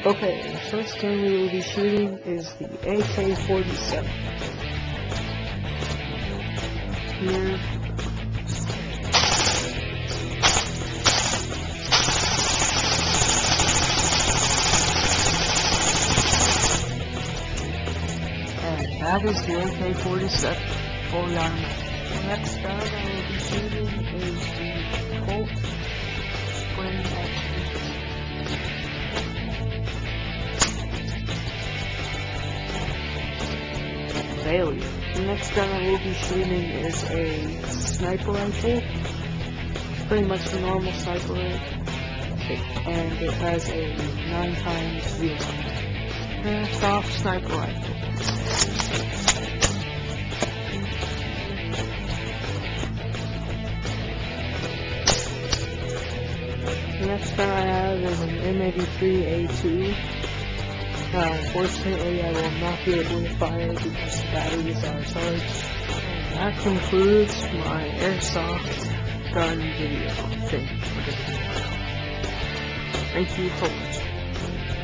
Okay, the first gun we will be shooting is the AK-47. Here. And that is the AK-47. Fully armed. Next gun I will be shooting is the Colt Spring Action. Bailey. The next gun I will be shooting is a sniper rifle. Pretty much the normal sniper rifle. And it has a 9x vehicle. Airsoft sniper rifle. The next gun I have is an M83A2. Unfortunately, I will not be able to fire because the batteries are charged. That concludes my airsoft gun video thing. Thank you for watching.